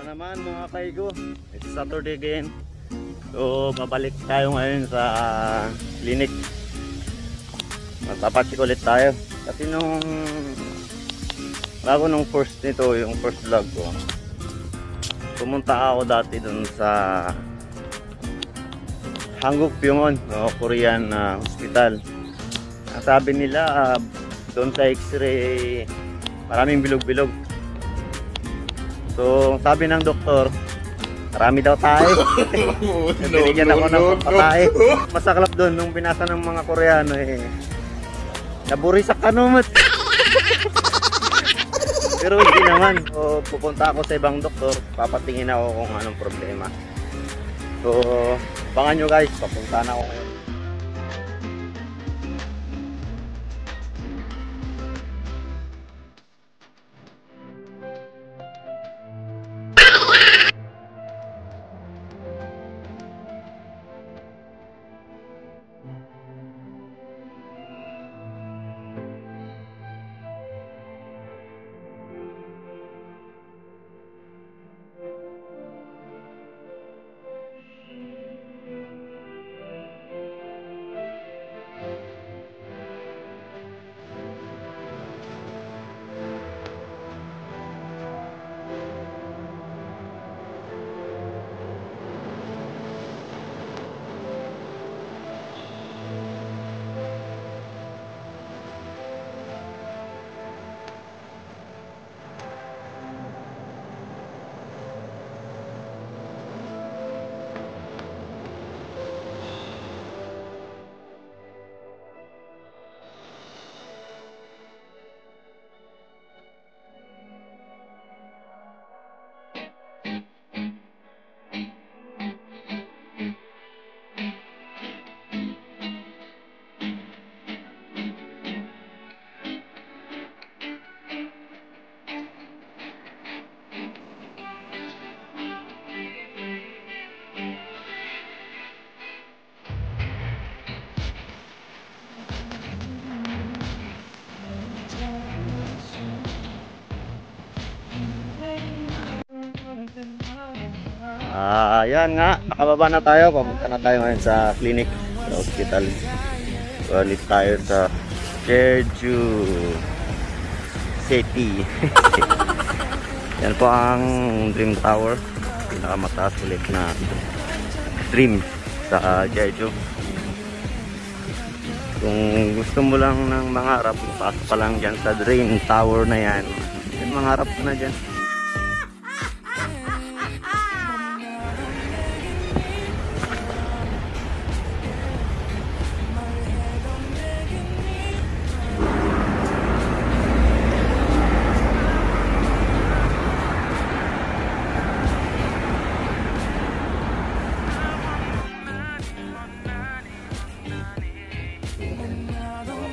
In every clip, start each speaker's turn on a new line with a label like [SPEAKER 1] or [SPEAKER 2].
[SPEAKER 1] naman mga kaigo, it's Saturday again. So babalik tayo ngayon sa clinic. Magpapacheck ulit tayo. Kasi bago nung first nito, yung first vlog ko, pumunta ako dati dun sa Hanguk Pyongon, Korean hospital. Ang sabi nila doon sa x-ray maraming bilog-bilog. So sabi ng doktor, marami daw tayo. Binigyan ako ng patay. Masaklap doon nung binasa ng mga Koreano naburisak ka naman. Pero hindi naman. So, pupunta ako sa ibang doktor, papatingin ako kung anong problema. So abangan nyo guys, papunta na ako ngayon. Ayan nga, nakababa na tayo. Papunta na tayo ngayon sa clinic, sa hospital. Balik tayo sa Jeju City. Yan po ang Dream Tower, pinakamataas ulit na dream sa Jeju. Kung gusto mo lang ng mangarap, pasok pa lang dyan sa Dream Tower na yan. Yan, mangarap na dyan.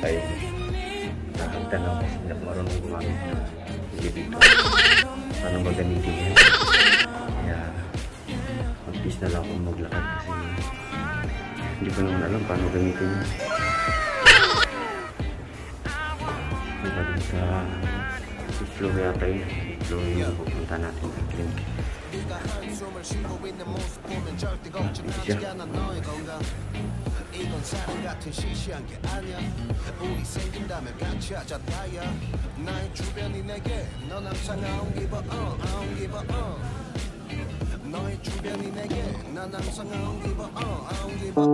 [SPEAKER 1] Okay. Nakita lang kasi hindi ako marunong gumamit na dito. Paano ba gamitin yan? Kaya mag-peace na lang akong maglakad kasi hindi ko naman alam paano gamitin yan. Diba dun sa flow yata yun. Flow yung pupunta natin sa clinic.
[SPEAKER 2] 이건 사랑 같은 시시한 게 아니야. 우리 생긴다면 같이 하자 다야. 나의 주변이 내게 넌 항상 I don't give a I don't give a 너의 주변이 내게 난 항상 I don't give a I don't give a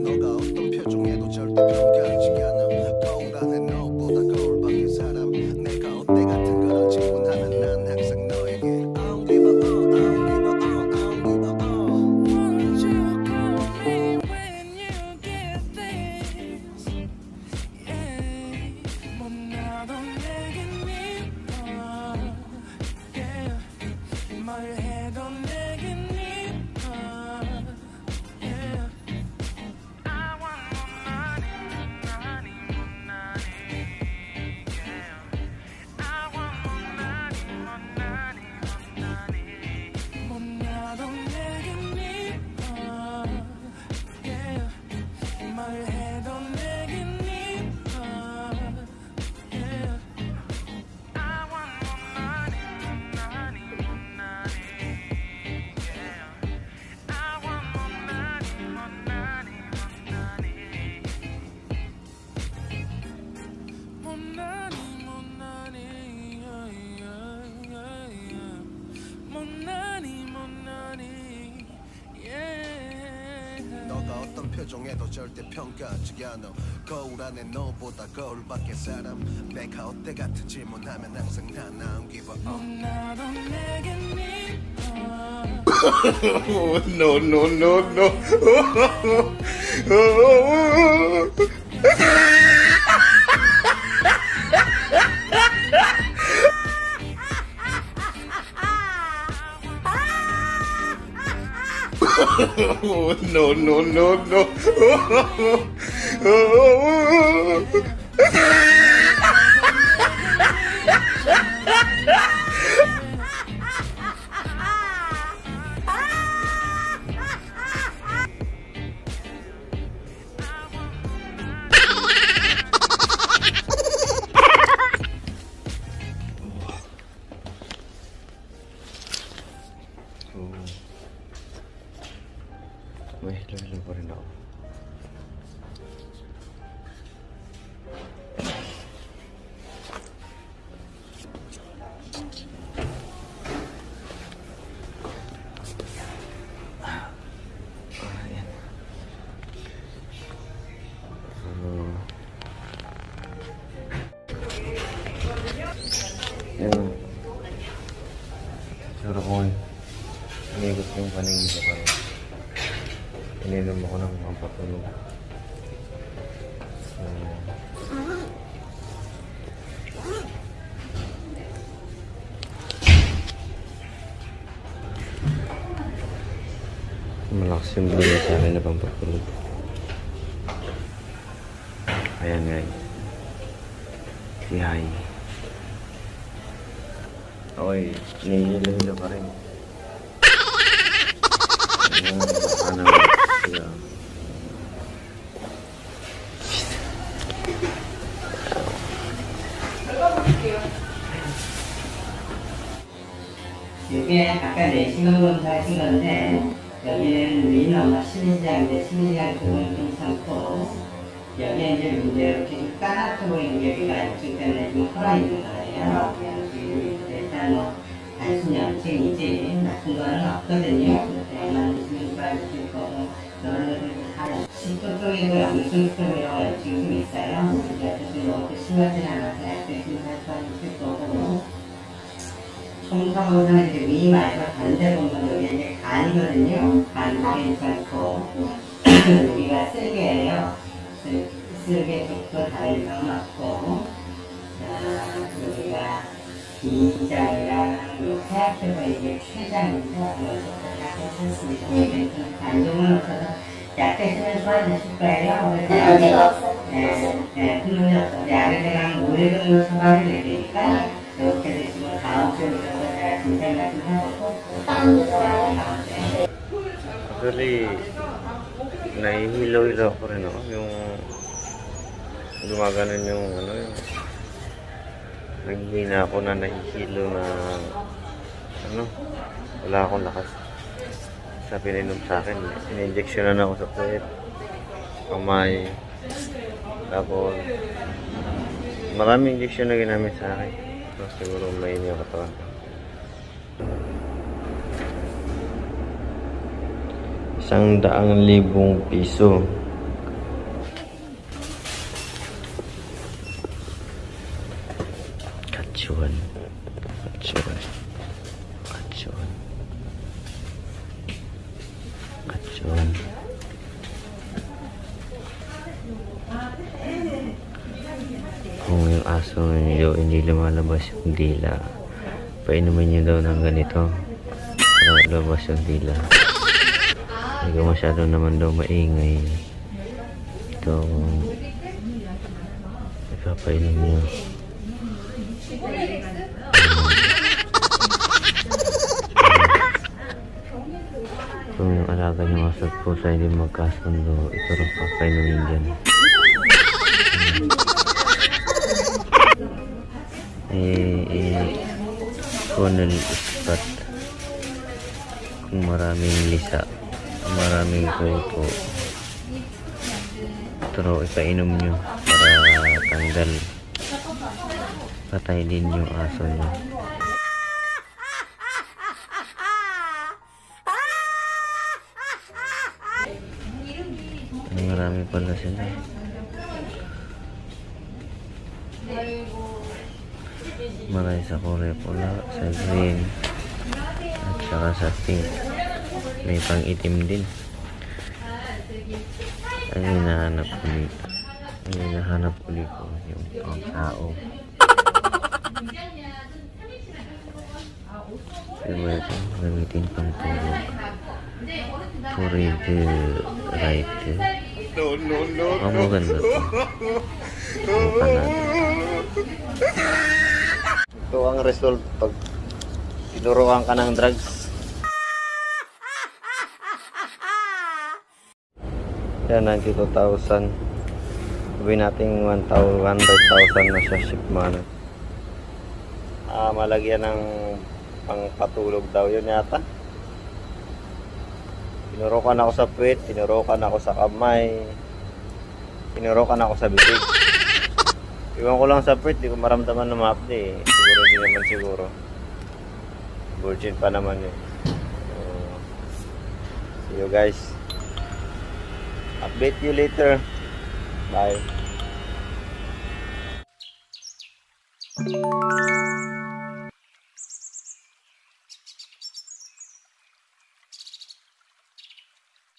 [SPEAKER 2] 너가 어떤 표정에도 절대 평가하지 않아. 거울 안에 너보다 거울 밖의 사람. 내가 어때 같은 그런 질문하면 난 항상 너에게 I don't give a I don't give a I don't give a 세종에도 절대 평가하지 않아. 거울 안에 너보다 거울 밖의 사람. 내가 어때 같은 질문하면 항상 난 I don't give a
[SPEAKER 3] No, no, no, no. No, no, no, no.
[SPEAKER 1] May hilo pa rin ako. Ayan. Ayan. Siguro kung inigot yung paningin ko pa rin. Ininom ako ng pampatulog. Malakas yung bigay sa akin na pampatulog. Ayan guys. Si Hai. Okay, nihilo-hilo pa rin. Ano? Yeah.
[SPEAKER 4] 이게 아까 내시경 검사하신 건데 여기는 민원과 심리장인데 심리장 그건 괜찮고 여기에 이제 문제로 계속 까맣게 보이는 여기가 있기 때문에 좀 털어 있는 거예요. 일단 뭐 단순염증이지 나쁜 거는 없거든요. 만드시면 빠지실 거고 너를 하고 식도쪽이고 염증성이라고 지금 있어요. 그래서 너무 심하진 않아서 약대신 할 수 있을 거고 청소보다는 이제 위 말고 반대 보면 여기 이제 간이거든요. 간도 괜찮고 여기가 쓸개예요. 쓸개 쪽도 다른 이상 없고 여기가 비장이랑 폐악제가 이게 췌장인데 이것도 다 괜찮습니다. 안정은 없어서 약 대신에 좋아지실 거예요. 네, 힘이 없어서 약을 제가 5일은 처방을 내드리니까 이렇게 되시면 다음 주에 제가 진단 같은 거 하고 다음 주에
[SPEAKER 1] Actually, nahihilo-hilo ko rin ako. Yung gumaganon yung ano yung naghihina ako na nahihilo na ano, wala akong lakas. Sa pininom sa akin, in-injectionan ako sa puwet, kamay, tapos maraming injection na ginamit sa akin. So, siguro may yung katawan. ₱100,000 piso. Kacuan. Kung yung aso nyo hindi lumalabas yung dila, painumin nyo daw ng ganito para labas yung dila. Hindi ko masyado naman daw maingay. Ito ipapainom nyo. Kung yung alaga nyo aso at pusa hindi magkasundo, ito rin papainumin dyan. Funnel spot. Kung maraming lisa, maraming kuko, pero ipainom nyo para tanggal, patay din yung aso nyo. Marami pala sila. Marami sa kulay pula, sa green, at saka sa pink. May pang itim din. Ang hinahanap ko dito. Ang hinahanap ko dito yung pang tao. Pero ito, gamitin pang tulog. Forever right.
[SPEAKER 3] No, no, no,
[SPEAKER 1] Ang maganda to. Bukan natin. Ito ang result pag tinuruan ka ng drugs. Yan, 92,000. Sabi natin 100,000 na siya shipment. Malagyan ng pangpatulog daw yun yata. Tinurukan ako sa puwet, tinurukan ako sa kamay, tinurukan ako sa bibig. Iwan ko lang sa puwet, di ko maramdaman na ma-update eh. Siguro di naman siguro. Virgin pa naman yun. So, see you guys. Update you later. Bye.